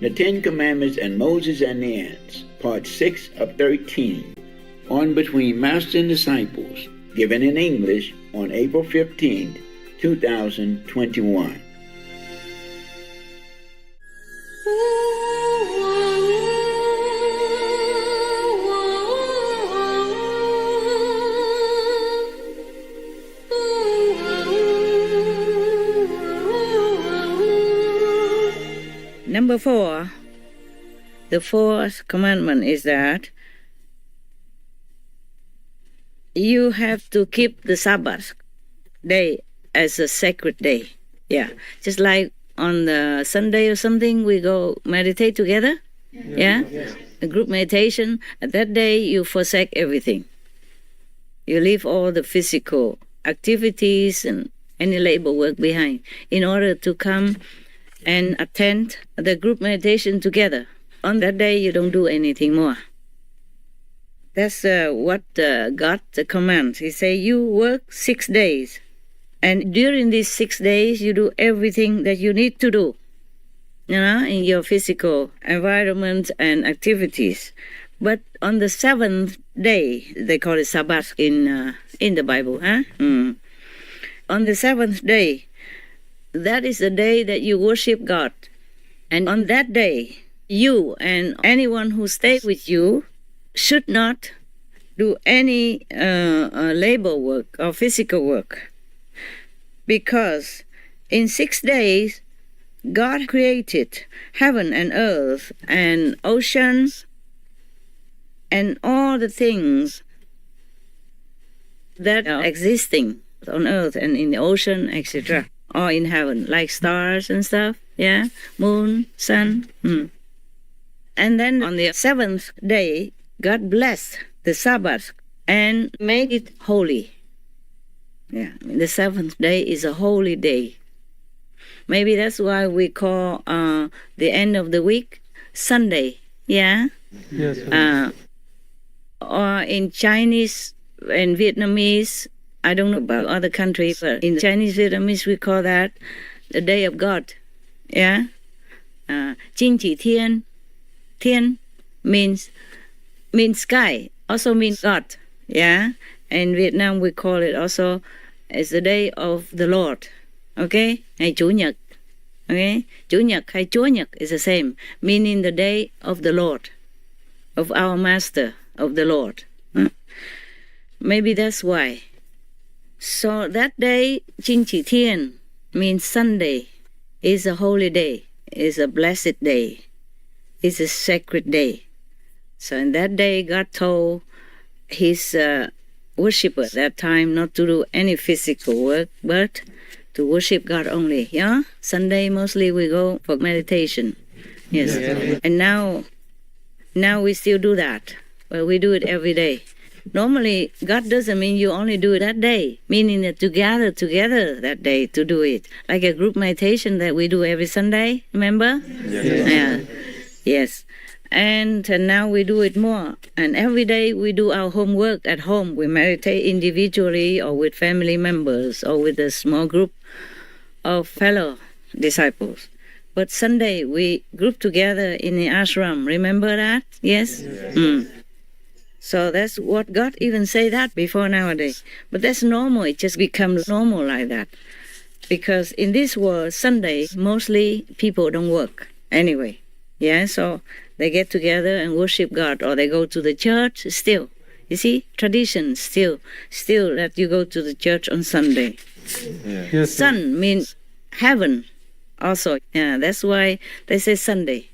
The Ten Commandments and Moses and the Ants, Part 6 of 13, on Between Master and Disciples, given in English on April 15, 2021. Number 4, the fourth commandment is that you have to keep the Sabbath day as a sacred day. Yeah, just like on the Sunday or something, we go meditate together. Yeah, a group meditation. At that day, you forsake everything. You leave all the physical activities and any labor work behind in order to come and attend the group meditation together. On that day, you don't do anything more. That's what God commands. He say, you work 6 days. And during these 6 days, you do everything that you need to do, in your physical environment and activities. But on the 7th day, they call it Sabbath in the Bible. On the 7th day, that is the day that you worship God. And on that day, you and anyone who stays with you should not do any labor work or physical work. Because in 6 days, God created heaven and earth and oceans and all the things that are existing on earth and in the ocean, etc., or in heaven, like stars and stuff, moon, sun. And then on the 7th day, God blessed the Sabbath and made it holy. The 7th day is a holy day. Maybe that's why we call the end of the week Sunday. Yes. Or in Chinese and Vietnamese, I don't know about other countries, but in Chinese, Vietnamese, we call that the Day of God. Jin Chỉ Thiên. Thiên means sky, also means God. In Vietnam, we call it also as the Day of the Lord. Okay? Ngày Chủ nhật. Okay? Chủ nhật hay Chúa nhật is the same, meaning the day of the Lord, of our Master, of the Lord. Maybe that's why. So that day, Jin Chỉ Thiên means Sunday, is a holy day, is a blessed day, is a sacred day. So in that day, God told his worshippers at that time not to do any physical work, but to worship God only. Sunday mostly we go for meditation. Yes. And now we still do that, but we do it every day. Normally, God doesn't mean you only do it that day, meaning that you gather together that day to do it. Like a group meditation that we do every Sunday, remember? Yes. And now we do it more. And every day we do our homework at home. We meditate individually or with family members or with a small group of fellow disciples. But Sunday we group together in the ashram. Remember that? Yes? So that's what God even say that before nowadays. But that's normal. It just becomes normal like that. Because in this world, Sunday, mostly people don't work anyway. So they get together and worship God, or they go to the church still. You see, tradition still that you go to the church on Sunday. Sun means heaven also. That's why they say Sunday.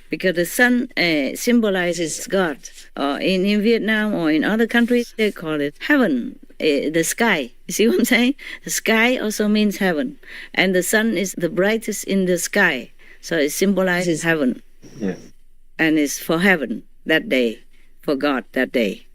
Because the sun symbolizes God. In Vietnam or in other countries, they call it heaven, the sky. You see what I'm saying? The sky also means heaven. And the sun is the brightest in the sky. So it symbolizes heaven. And it's for heaven that day, for God that day.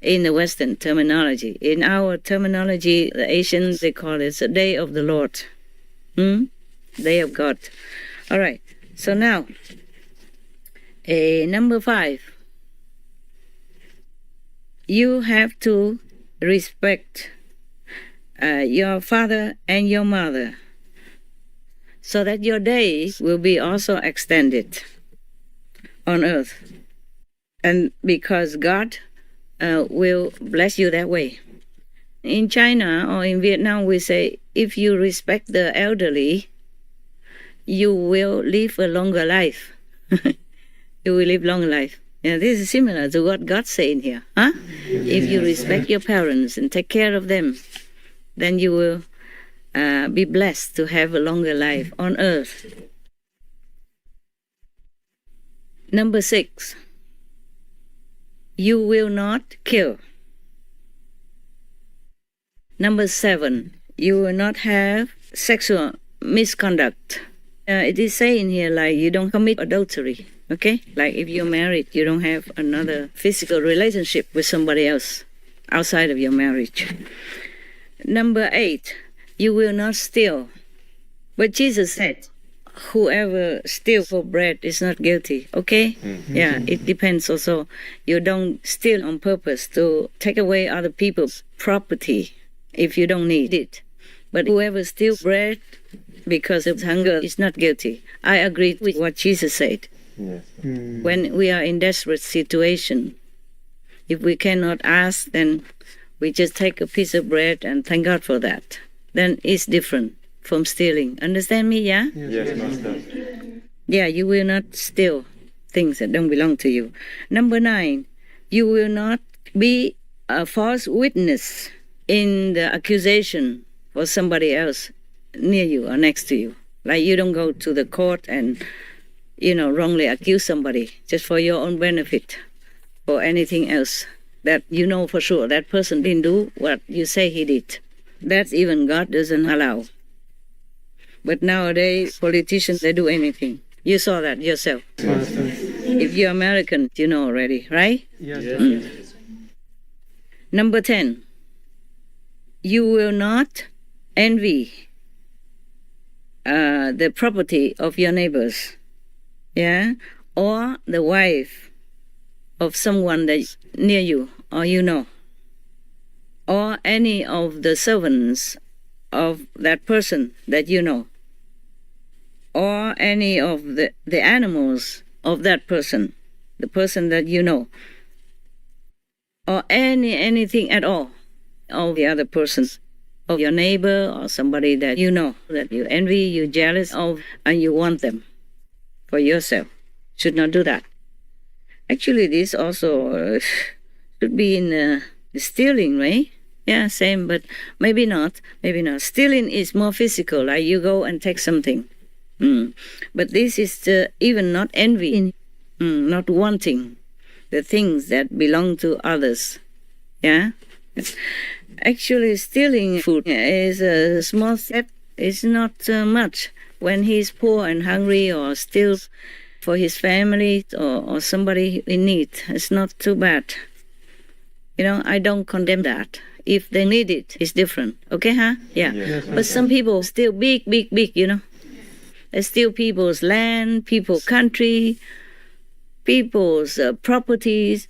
In the Western terminology. In our terminology, the Asians, they call it the Day of the Lord. Day of God. All right. So now, number 5. You have to respect your father and your mother. so that your day will be also extended on earth. And because God will bless you that way. In China or in Vietnam, we say, if you respect the elderly, you will live a longer life. You will live longer life. Yeah, this is similar to what God's saying here. Huh? If you respect your parents and take care of them, then you will be blessed to have a longer life on earth. Number 6, you will not kill. Number 7, you will not have sexual misconduct. It is saying here like you don't commit adultery, okay? Like if you're married, you don't have another physical relationship with somebody else outside of your marriage. Number 8, you will not steal. But Jesus said, whoever steals for bread is not guilty, okay? Mm-hmm. Yeah, it depends also. You don't steal on purpose to take away other people's property if you don't need it. But whoever steals bread because of hunger is not guilty. I agree with what Jesus said. Yes. Mm. When we are in desperate situation, if we cannot ask, then we just take a piece of bread and thank God for that. Then it's different from stealing. Understand me, yeah? Yes, Master. Yeah, you will not steal things that don't belong to you. Number 9, you will not be a false witness in the accusation for somebody else near you or next to you. Like you don't go to the court and, wrongly accuse somebody just for your own benefit or anything else that you know for sure that person didn't do what you say he did. That even God doesn't allow. But nowadays, politicians, they do anything. You saw that yourself. Yes. If you're American, you know already, right? Yes. Mm. Number 10, you will not envy the property of your neighbors, yeah, or the wife of someone that near you or you know, or any of the servants of that person that you know, or any of the animals of that person, the person that you know, or anything at all of the other persons, of your neighbor or somebody that you know, that you envy, you're jealous of, and you want them for yourself. Should not do that. Actually, this also should be in stealing, right? Yeah, same, but maybe not. Maybe not. Stealing is more physical, like you go and take something. But this is even not envy, not wanting the things that belong to others. Yeah? Actually, stealing food is a small step. It's not much. When he's poor and hungry or steals for his family or somebody in need, it's not too bad. I don't condemn that. If they need it, it's different. Okay, huh? Yeah. Yes, but some people steal big, They steal people's land, people's country, people's properties,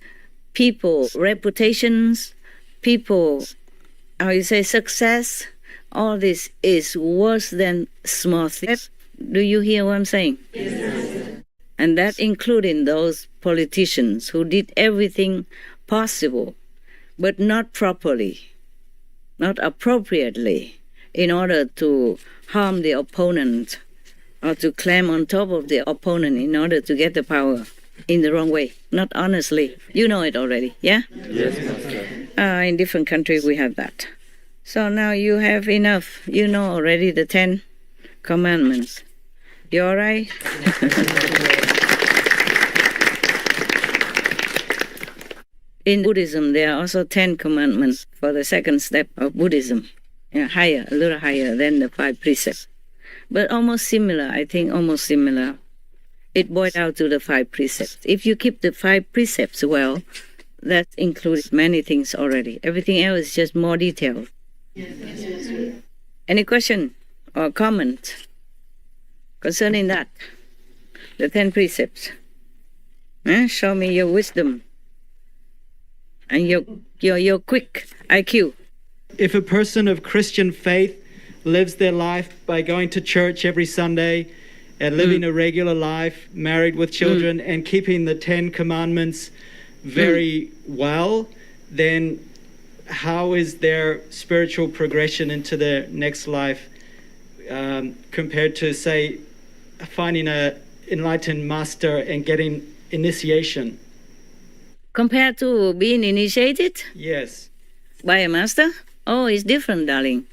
people's reputations, people's, success. All this is worse than small things. Do you hear what I'm saying? Yes. And that including those politicians who did everything possible, but not properly, not appropriately, in order to harm the opponent or to climb on top of the opponent in order to get the power in the wrong way, not honestly. You know it already, yeah? Yes, Master. In different countries we have that. So now you have enough. You know already the 10 commandments. You all right? In Buddhism, there are also 10 commandments for the second step of Buddhism. Yeah, higher, a little higher than the 5 precepts. But almost similar, I think, almost similar. It boils out to the 5 precepts. If you keep the 5 precepts well, that includes many things already. Everything else is just more detailed. Yes. Any question or comment concerning that? The 10 precepts. Show me your wisdom and your quick IQ. If a person of Christian faith lives their life by going to church every Sunday and living a regular life, married with children, and keeping the 10 Commandments very well, then how is their spiritual progression into their next life compared to, say, finding an enlightened master and getting initiation? Compared to being initiated Yes. by a master? Oh, it's different, darling.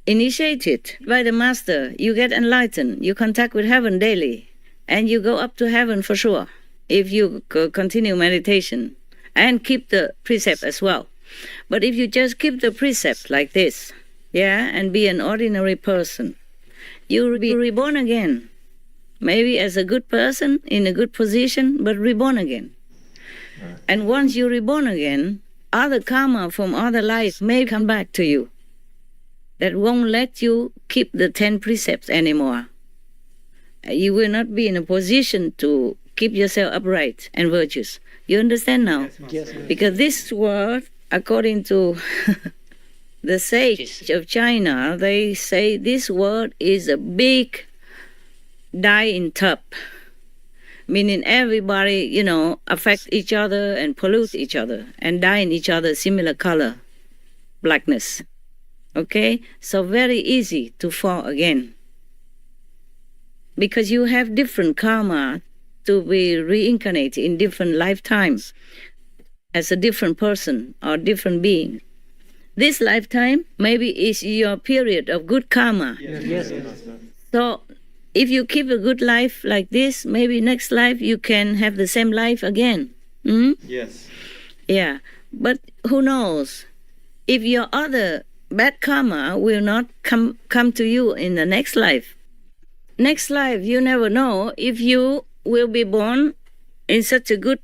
Initiated by the master, you get enlightened, you contact with heaven daily, and you go up to heaven for sure if you continue meditation and keep the precept as well. But if you just keep the precept like this, and be an ordinary person, you will be reborn again. Maybe as a good person, in a good position, but reborn again. And once you're reborn again, other karma from other lives may come back to you. That won't let you keep the 10 precepts anymore. You will not be in a position to keep yourself upright and virtuous. You understand now? Yes. Because this word, according to the sage of China, they say this word is a big dye-in tub, meaning everybody, affect each other and pollute each other and dye in each other similar color, blackness. Okay? So very easy to fall again. Because you have different karma to be reincarnated in different lifetimes as a different person or different being. This lifetime maybe is your period of good karma. Yes. So if you keep a good life like this, maybe next life you can have the same life again. Yes. Yeah. But who knows? If your other bad karma will not come to you in the next life. Next life, you never know if you will be born in such a good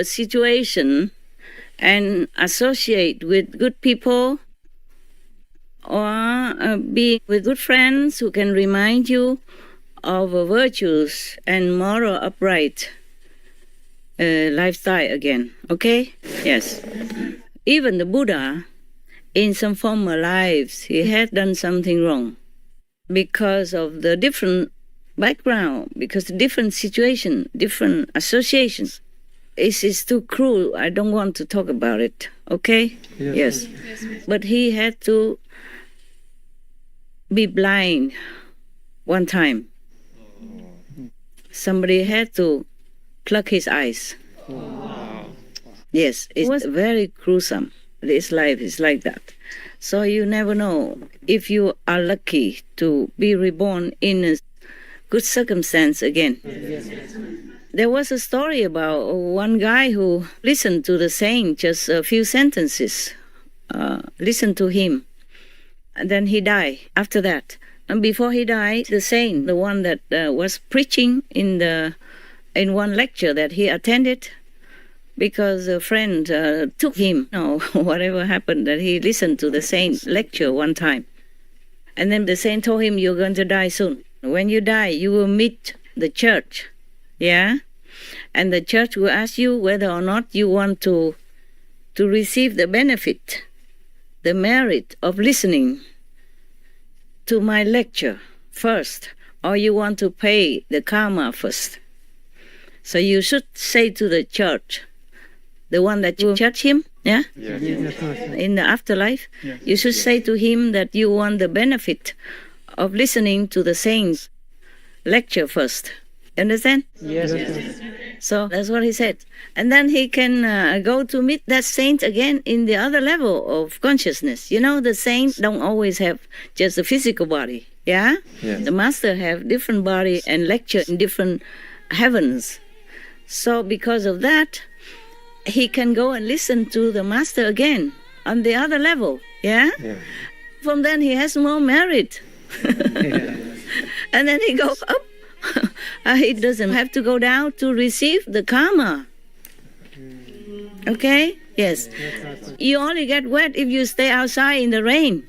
situation and associate with good people or be with good friends who can remind you of virtues and moral upright lifestyle again. Okay? Yes. Even the Buddha, in some former lives, he had done something wrong because of the different background, because the different situation, different associations. It is too cruel. I don't want to talk about it. Okay? Yes. But he had to be blind one time. Somebody had to pluck his eyes. Yes, it was very gruesome. This life is like that. So you never know if you are lucky to be reborn in a good circumstance again. There was a story about one guy who listened to the saint just a few sentences, listened to him, and then he died after that. And before he died, the saint, the one that was preaching in one lecture that he attended, because a friend took him, whatever happened, that he listened to the saint lecture one time. And then the saint told him, you're going to die soon. When you die, you will meet the church, and the church will ask you whether or not you want to receive the benefit, the merit of listening to my lecture first, or you want to pay the karma first. So you should say to the church, the one that you judge him, in the afterlife, you should say to him that you want the benefit of listening to the saint's lecture first. Understand? Yes. So that's what he said. And then he can go to meet that saint again in the other level of consciousness. The saints don't always have just a physical body, Yes. The master have different body and lecture in different heavens. So because of that, he can go and listen to the master again on the other level, From then he has more merit. And then he goes up. He doesn't have to go down to receive the karma. Okay? Yes. You only get wet if you stay outside in the rain.